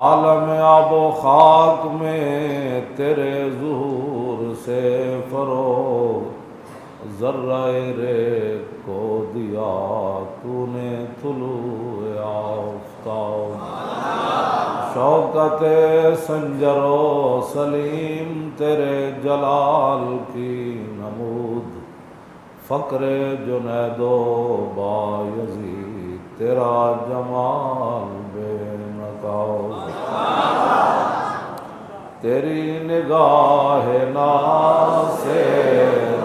عالم آب و خاک میں تیرے ظہور سے فروغ، ذرہ ریگ کو دیا تو نے طلوع آفتاب۔ شوکت سنجر و سلیم تیرے جلال کی نمود، فقر جنید و بایزید تیرا جمال بے نقاب۔ تیری نگاہ ناز سے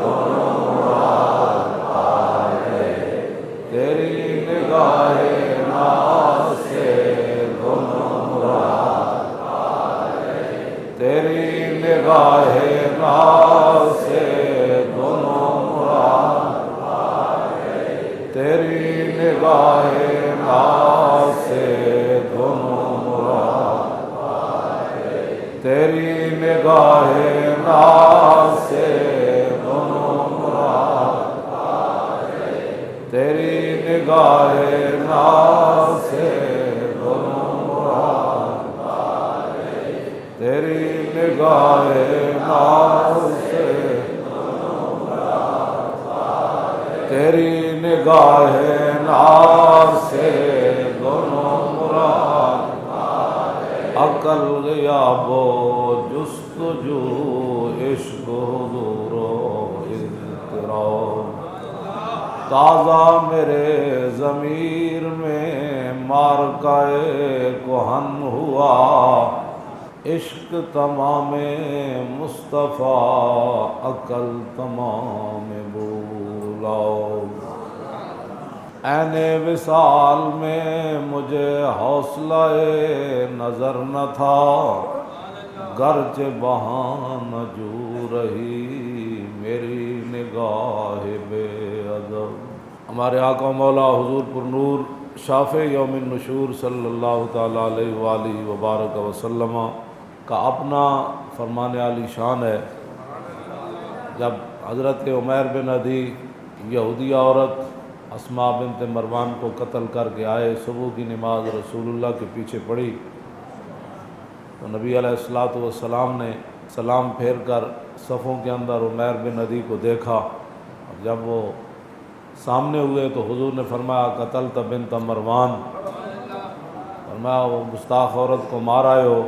دونوں مراد پائے، تیری نگاہ ناز سے دونوں مراد پائے، تیری نگاہ ناز سے دونوں مراد پائے، تیری نگاہ ناز سے دونوں مراد، تیری نگاہ ناز سے دونوں مراد پائے، تیری نگاہ ناز سے دونوں مراد پائے، تیری نگاہ ناز سے دونوں مراد پائے، تیری نگاہ ناز سے دونوں مراد پائے۔ عقل غیاب و جستجو، عشق حضور و اضطراب، تازہ میرے ضمیر میں مارکائے کہن ہوا، عشق تمام مصطفیٰ عقل تمام بولاؤ۔ عین وصال میں مجھے حوصلہ نظر نہ تھا، گرچہ بہانہ جو رہی میری نگاہ بے ادب۔ ہمارے آقا مولا حضور پر نور شافع یوم النشور صلی اللہ تعالیٰ علیہ وآلہ وبارک وسلم کا اپنا فرمان عالی شان ہے۔ جب حضرت عمیر بن عدی یہودی عورت اسماء بنت مروان کو قتل کر کے آئے، صبح کی نماز رسول اللہ کے پیچھے پڑھی تو نبی علیہ الصلوۃ والسلام نے سلام پھیر کر صفوں کے اندر عمیر بن عدی کو دیکھا، اور جب وہ سامنے ہوئے تو حضور نے فرمایا قتلت بنت مروان، فرمایا وہ گستاخ عورت کو مار آئے ہو؟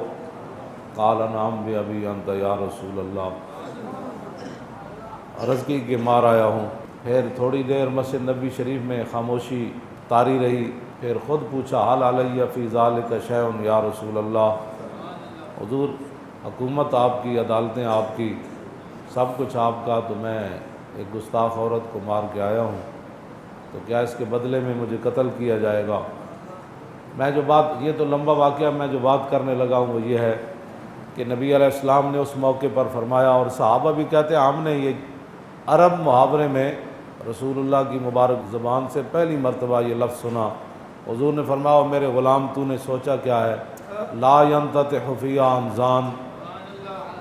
قال نعم بأبی انت یا رسول اللہ، عرض کی کہ مار آیا ہوں۔ پھر تھوڑی دیر مسجد نبی شریف میں خاموشی طاری رہی، پھر خود پوچھا حل علی فی ذالک شیء یا رسول اللہ، حضور حکومت آپ کی، عدالتیں آپ کی، سب کچھ آپ کا، تو میں ایک گستاخ عورت کو مار کے آیا ہوں، تو کیا اس کے بدلے میں مجھے قتل کیا جائے گا؟ میں جو بات، یہ تو لمبا واقعہ، میں جو بات کرنے لگا ہوں وہ یہ ہے کہ نبی علیہ السلام نے اس موقع پر فرمایا، اور صحابہ بھی کہتے ہیں ہم نے یہ عرب محاورے میں رسول اللہ کی مبارک زبان سے پہلی مرتبہ یہ لفظ سنا۔ حضور نے فرمایا میرے غلام تو نے سوچا کیا ہے؟ لا ينتطع فی انزان،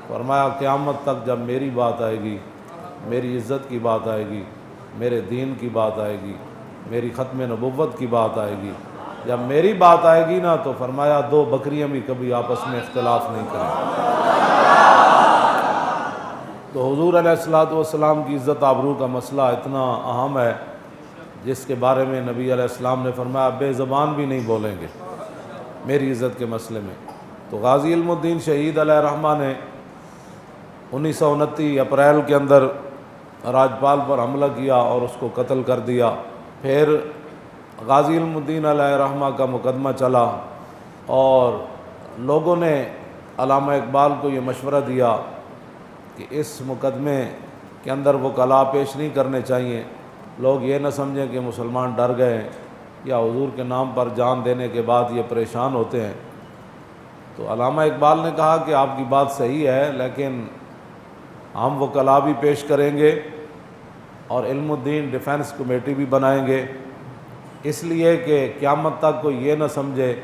فرمایا قیامت تک جب میری بات آئے گی، میری عزت کی بات آئے گی، میرے دین کی بات آئے گی، میری ختم نبوت کی بات آئے گی، جب میری بات آئے گی نا تو فرمایا دو بکریاں بھی کبھی آپس میں اختلاف نہیں کریں۔ تو حضور علیہ الصلوۃ والسلام کی عزت آبرو کا مسئلہ اتنا اہم ہے جس کے بارے میں نبی علیہ السلام نے فرمایا بے زبان بھی نہیں بولیں گے میری عزت کے مسئلے میں۔ تو غازی علم الدین شہید علیہ رحمہ نے 1929 اپریل کے اندر راجپال پر حملہ کیا اور اس کو قتل کر دیا۔ پھر غازی علم الدین علیہ رحمہ کا مقدمہ چلا اور لوگوں نے علامہ اقبال کو یہ مشورہ دیا کہ اس مقدمے کے اندر وکلاء پیش نہیں کرنے چاہیے، لوگ یہ نہ سمجھیں کہ مسلمان ڈر گئے ہیں یا حضور کے نام پر جان دینے کے بعد یہ پریشان ہوتے ہیں۔ تو علامہ اقبال نے کہا کہ آپ کی بات صحیح ہے، لیکن ہم وکلاء بھی پیش کریں گے اور علم الدین ڈیفنس کمیٹی بھی بنائیں گے، اس لیے کہ قیامت تک کوئی یہ نہ سمجھے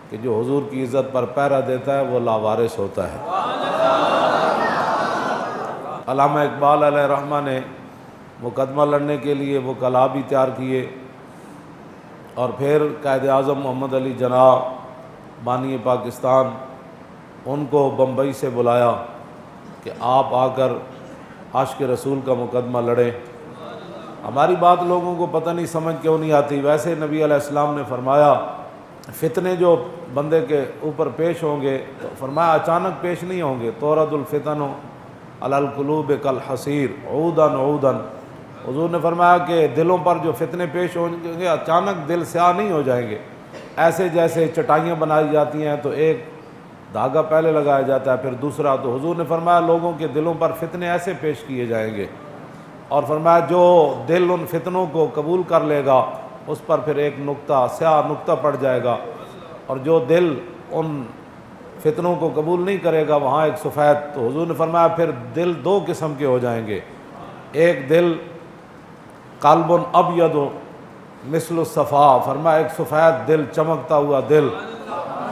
کہ جو حضور کی عزت پر پہرا دیتا ہے وہ لاوارث ہوتا ہے۔ علامہ اقبال علیہ رحمہ نے مقدمہ لڑنے کے لیے وکلاء بھی تیار کیے، اور پھر قائد اعظم محمد علی جناح بانی پاکستان، ان کو بمبئی سے بلایا کہ آپ آ کر عاشق رسول کا مقدمہ لڑیں۔ ہماری بات لوگوں کو پتہ نہیں سمجھ کیوں نہیں آتی۔ ویسے نبی علیہ السلام نے فرمایا فتنے جو بندے کے اوپر پیش ہوں گے تو فرمایا اچانک پیش نہیں ہوں گے، تورد الفتن علی القلوب کالحصیر عودا عودا۔ حضور نے فرمایا کہ دلوں پر جو فتنے پیش ہوں گے اچانک دل سیاہ نہیں ہو جائیں گے، ایسے جیسے چٹائیاں بنائی جاتی ہیں تو ایک دھاگا پہلے لگایا جاتا ہے پھر دوسرا، تو حضور نے فرمایا لوگوں کے دلوں پر فتنے ایسے پیش کیے جائیں گے، اور فرمایا جو دل ان فتنوں کو قبول کر لے گا اس پر پھر ایک نقطہ سیاہ نقطہ پڑ جائے گا، اور جو دل ان فتنوں کو قبول نہیں کرے گا وہاں ایک سفید۔ تو حضور نے فرمایا پھر دل دو قسم کے ہو جائیں گے، ایک دل قلب ابیض مثل الصفا، فرمایا ایک سفید دل چمکتا ہوا دل،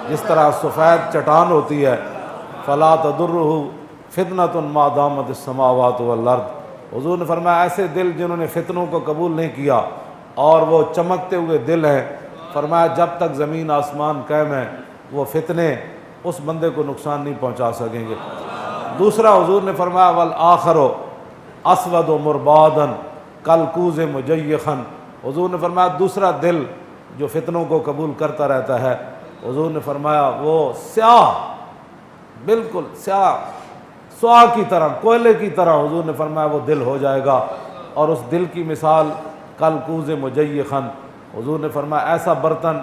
جس طرح سفید چٹان ہوتی ہے، فلا تضرہ فتنۃ ما دامت السماوات والارض۔ حضور نے فرمایا ایسے دل جنہوں نے فتنوں کو قبول نہیں کیا اور وہ چمکتے ہوئے دل ہیں، فرمایا جب تک زمین آسمان قائم ہے وہ فتنے اس بندے کو نقصان نہیں پہنچا سکیں گے۔ دوسرا حضور نے فرمایا والآخر اسود مربادا کالکوز مجیخا، حضور نے فرمایا دوسرا دل جو فتنوں کو قبول کرتا رہتا ہے، حضور نے فرمایا وہ سیاہ، بالکل سیاہ سوا کی طرح، کوئلے کی طرح، حضور نے فرمایا وہ دل ہو جائے گا، اور اس دل کی مثال کالکوز مجیخا، حضور نے فرمایا ایسا برتن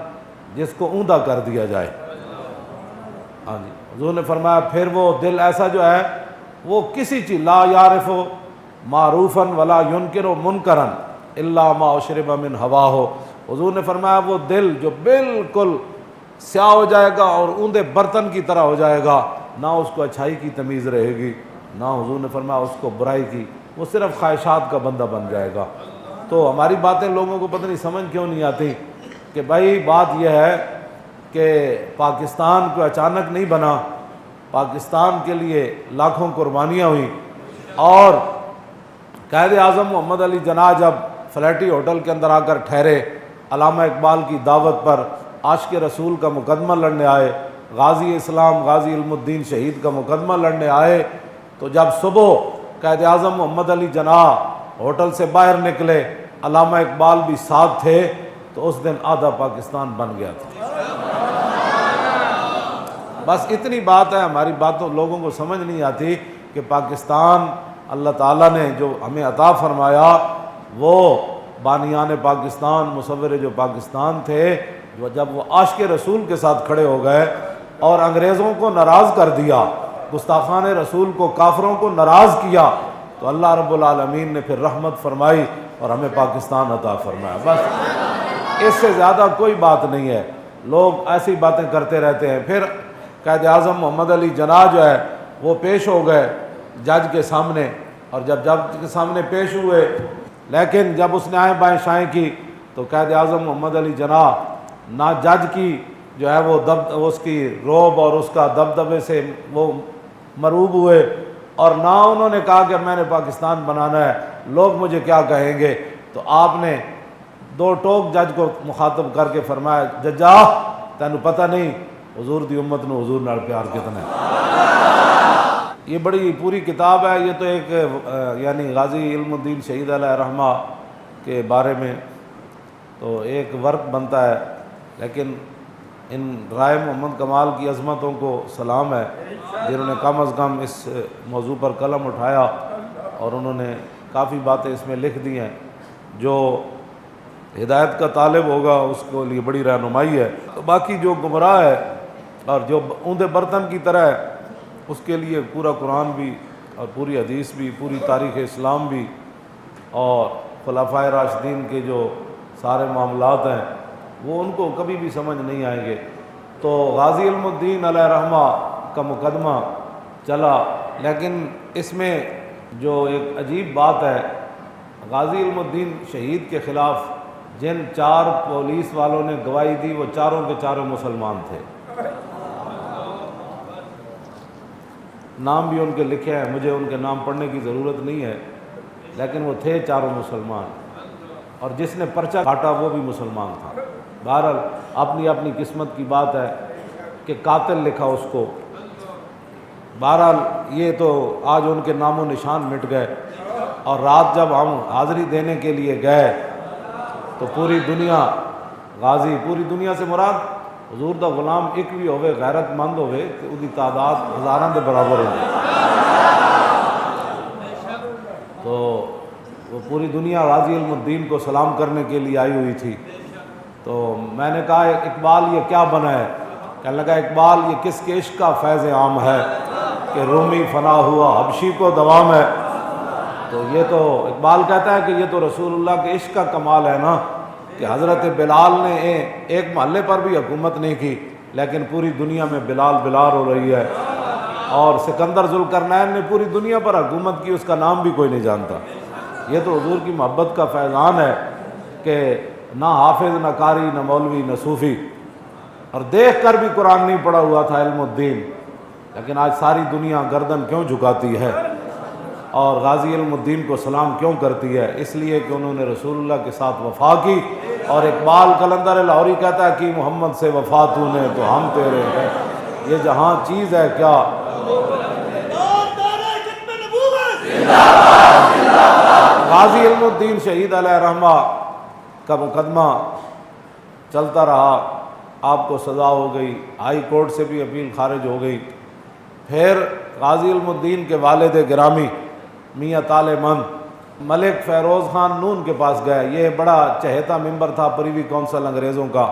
جس کو اوندا کر دیا جائے۔ ہاں جی، حضور نے فرمایا پھر وہ دل ایسا جو ہے وہ کسی چیز لا یعرف معروفا ولا ینکر منکرا الا ما اشرب من ہواہ، حضور نے فرمایا وہ دل جو بالکل سیاہ ہو جائے گا اور اوندے برتن کی طرح ہو جائے گا، نہ اس کو اچھائی کی تمیز رہے گی نہ حضور نے فرمایا اس کو برائی کی، وہ صرف خواہشات کا بندہ بن جائے گا۔ تو ہماری باتیں لوگوں کو پتہ نہیں سمجھ کیوں نہیں آتی کہ بھائی بات یہ ہے کہ پاکستان کو اچانک نہیں بنا، پاکستان کے لیے لاکھوں قربانیاں ہوئیں، اور قائد اعظم محمد علی جناح جب فلیٹی ہوٹل کے اندر آ کر ٹھہرے، علامہ اقبال کی دعوت پر عاشق رسول کا مقدمہ لڑنے آئے، غازی اسلام غازی علم الدین شہید کا مقدمہ لڑنے آئے، تو جب صبح قائد اعظم محمد علی جناح ہوٹل سے باہر نکلے، علامہ اقبال بھی ساتھ تھے، تو اس دن آدھا پاکستان بن گیا تھا۔ بس اتنی بات ہے، ہماری باتوں لوگوں کو سمجھ نہیں آتی کہ پاکستان اللہ تعالیٰ نے جو ہمیں عطا فرمایا، وہ بانیان پاکستان مصور جو پاکستان تھے، جب وہ عاشق رسول کے ساتھ کھڑے ہو گئے اور انگریزوں کو ناراض کر دیا، گستاخان رسول کو کافروں کو ناراض کیا، تو اللہ رب العالمین نے پھر رحمت فرمائی اور ہمیں پاکستان عطا فرمایا۔ بس اس سے زیادہ کوئی بات نہیں ہے، لوگ ایسی باتیں کرتے رہتے ہیں۔ پھر قائد اعظم محمد علی جناح جو ہے وہ پیش ہو گئے جج کے سامنے، اور جب جج کے سامنے پیش ہوئے، لیکن جب اس نے آئیں بائیں شائیں کی تو قائد اعظم محمد علی جناح نہ جج کی جو ہے وہ اس کی روب اور اس کا دبدبے سے وہ مروب ہوئے، اور نہ انہوں نے کہا کہ میں نے پاکستان بنانا ہے، لوگ مجھے کیا کہیں گے۔ تو آپ نے دو ٹوک جج کو مخاطب کر کے فرمایا ججا تینوں پتہ نہیں حضور دی امت نو حضور نال پیار کتنا ہے۔ یہ بڑی پوری کتاب ہے، یہ تو ایک یعنی غازی علم الدین شہید علیہ رحمہ کے بارے میں تو ایک ورق بنتا ہے، لیکن ان رائے محمد کمال کی عظمتوں کو سلام ہے جنہوں نے کم از کم اس موضوع پر قلم اٹھایا، اور انہوں نے کافی باتیں اس میں لکھ دی ہیں جو ہدایت کا طالب ہوگا اس کو لیے بڑی رہنمائی ہے۔ تو باقی جو گمراہ ہے اور جو اوندے برتن کی طرح ہے اس کے لیے پورا قرآن بھی اور پوری حدیث بھی، پوری تاریخ اسلام بھی، اور خلفائے راشدین کے جو سارے معاملات ہیں وہ ان کو کبھی بھی سمجھ نہیں آئیں گے۔ تو غازی علم الدین علیہ رحمہ کا مقدمہ چلا، لیکن اس میں جو ایک عجیب بات ہے، غازی علم الدین شہید کے خلاف جن 4 پولیس والوں نے گواہی دی وہ چاروں کے چاروں مسلمان تھے، نام بھی ان کے لکھے ہیں، مجھے ان کے نام پڑھنے کی ضرورت نہیں ہے، لیکن وہ تھے چاروں مسلمان، اور جس نے پرچہ کاٹا وہ بھی مسلمان تھا۔ بہرحال اپنی اپنی قسمت کی بات ہے کہ قاتل لکھا اس کو۔ بہرحال یہ تو آج ان کے نام و نشان مٹ گئے، اور رات جب ہم حاضری دینے کے لیے گئے تو پوری دنیا غازی، پوری دنیا سے مراد حضور دا غلام ایک بھی ہوئے غیرت مند ہوئے کہ ان کی تعداد ہزاراں دے برابر ہوگی، تو وہ پوری دنیا غازی علم الدین کو سلام کرنے کے لیے آئی ہوئی تھی۔ تو میں نے کہا اقبال یہ کیا بنا ہے؟ کہنے لگا اقبال یہ کس کے عشق کا فیض عام ہے کہ رومی فنا ہوا حبشی کو دوام ہے۔ تو یہ تو اقبال کہتا ہے کہ یہ تو رسول اللہ کے عشق کا کمال ہے نا، کہ حضرت بلال نے ایک محلے پر بھی حکومت نہیں کی لیکن پوری دنیا میں بلال بلال ہو رہی ہے، اور سکندر ذوالقرنین نے پوری دنیا پر حکومت کی، اس کا نام بھی کوئی نہیں جانتا۔ یہ تو حضور کی محبت کا فیضان ہے کہ نہ حافظ نہ قاری نہ مولوی نہ صوفی، اور دیکھ کر بھی قرآن نہیں پڑھا ہوا تھا علم الدین، لیکن آج ساری دنیا گردن کیوں جھکاتی ہے اور غازی علم الدین کو سلام کیوں کرتی ہے؟ اس لیے کہ انہوں نے رسول اللہ کے ساتھ وفا کی، اور اقبال قلندر لاہوری کہتا ہے کہ محمد سے وفا تو نے تو ہم تیرے ہیں، یہ جہاں چیز ہے کیا۔ غازی علم الدین شہید علیہ رحمہ کا مقدمہ چلتا رہا، آپ کو سزا ہو گئی، ہائی کورٹ سے بھی اپیل خارج ہو گئی۔ پھر غازی علم الدین کے والد گرامی میاں طالع مند ملک فیروز خان نون کے پاس گئے، یہ بڑا چہیتا ممبر تھا پریوی کونسل انگریزوں کا،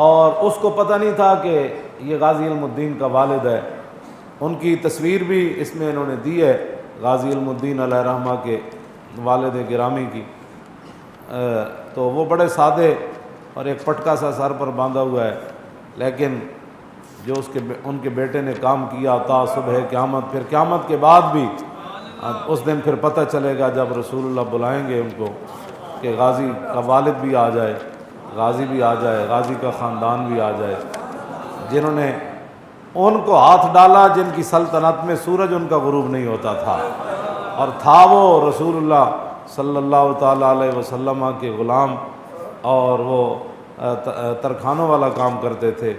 اور اس کو پتہ نہیں تھا کہ یہ غازی علم الدین کا والد ہے۔ ان کی تصویر بھی اس میں انہوں نے دی ہے، غازی علم الدین علیہ رحمہ کے والد گرامی کی۔ تو وہ بڑے سادے اور ایک پٹکا سا سر پر باندھا ہوا ہے، لیکن جو ان کے بیٹے نے کام کیا تا صبح قیامت، پھر قیامت کے بعد بھی اس دن پھر پتہ چلے گا جب رسول اللہ بلائیں گے ان کو کہ غازی کا والد بھی آ جائے، غازی بھی آ جائے، غازی کا خاندان بھی آ جائے، جنہوں نے ان کو ہاتھ ڈالا جن کی سلطنت میں سورج ان کا غروب نہیں ہوتا تھا، اور تھا وہ رسول اللہ صلی اللہ تعالیٰ علیہ وسلم کے غلام، اور وہ ترکھانوں والا کام کرتے تھے۔